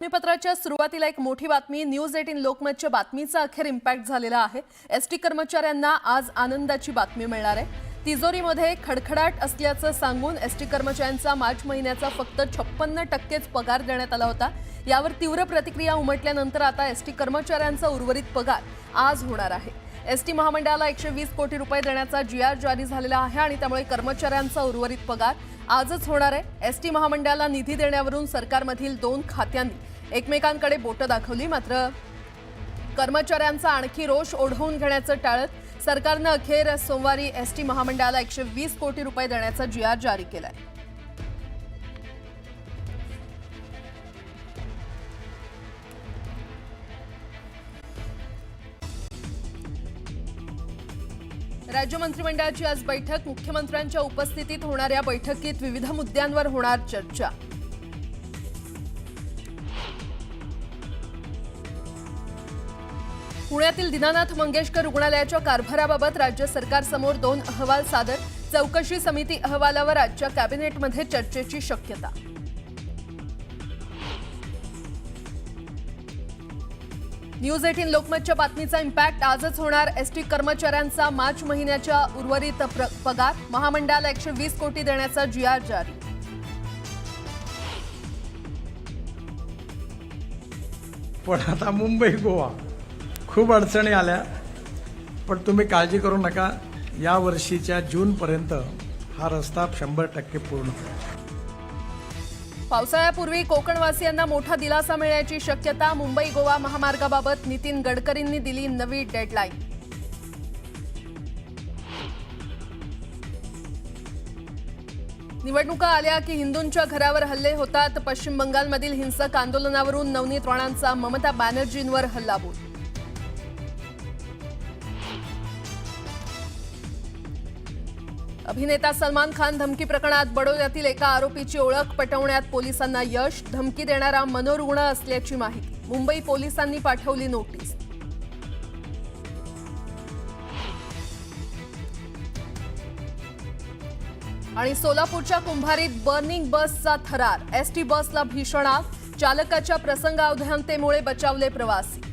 बातमीपत्राच्या सुरुवातीला एक मोठी बातमी। न्यूज 18 लोकमतच्या बातमीचा अखेर इम्पॅक्ट झालेला आहे। एसटी कर्मचाऱ्यांना आज आनंदाची बातमी मिळणार आहे। तिजोरीमध्ये खडखडाट असल्याचं सांगून एसटी कर्मचाऱ्यांचा मार्च महिन्याचा फक्त 56% पगार देण्यात आला होता। यावर तीव्र प्रतिक्रिया उमटल्यानंतर आता एसटी कर्मचाऱ्यांचा उर्वरित पगार आज होणार आहे। एसटी महामंडळाला 120 कोटी रुपये देण्याचा जीआर जारी झालेला आहे आणि त्यामुळे कर्मचाऱ्यांचा उर्वरित पगार आजच होणार आहे। एसटी महामंडळाला निधी देण्यावरून सरकारमधील दोन खात्यांनी एकमेकांकडे बोट दाखवली, मात्र कर्मचाऱ्यांचा आणखी रोष ओढवून घेण्याचं टाळत सरकारने अखेर सोमवारी एसटी महामंडळाला 120 कोटी रुपये देण्याचा जीआर जारी केलाय। राज्य मंत्रिमंडळाची आज बैठक। मुख्यमंत्र्यांच्या उपस्थितीत होणाऱ्या बैठकीत विविध मुद्द्यांवर होणार चर्चा। पुण्यातील दीनानाथ मंगेशकर रुग्णालयाच्या कारभाराबाबत राज्य सरकारसमोर 2 अहवाल सादर। चौकशी समिती अहवालावर आजच्या कॅबिनेटमध्ये चर्चेची शक्यता। न्यूज 18 लोकमतच्या बातमीचा इम्पॅक्ट आजच होणार। एसटी कर्मचाऱ्यांचा मार्च महिन्याच्या उर्वरित पगार महामंडळाला 120 कोटी देण्याचा जीआर जारी। पण आता मुंबई गोवा खूप अडचणी आल्या, पण तुम्ही काळजी करू नका। या वर्षीच्या जून पर्यंत हा रस्ता 100% पूर्ण होईल। पावसाळ्यापूर्वी कोकणवासियांना मोठा दिलासा मिळण्याची शक्यता। मुंबई गोवा महामार्गाबाबत नितीन गडकरींनी दिली नवी डेडलाईन। निवडणुका आल्या की हिंदूंच्या घरावर हल्ले होतात। पश्चिम बंगालमधील हिंसक आंदोलनावरून नवनीत राणांचा ममता बॅनर्जींवर हल्लाबोल। अभिनेता सलमान खान धमकी प्रकरणात बडोद्यातील एका आरोपीची ओळख पटवण्यात पोलिसांना यश। धमकी देणारा मनोरुग्ण असल्याची माहिती। मुंबई पोलिसांनी पाठवली नोटीस। आणि सोलापूरच्या कुंभारीत बर्निंग बसचा थरार। एसटी बसला भीषण आग। चालकाच्या प्रसंगावधानतेमुळे बचावले प्रवासी।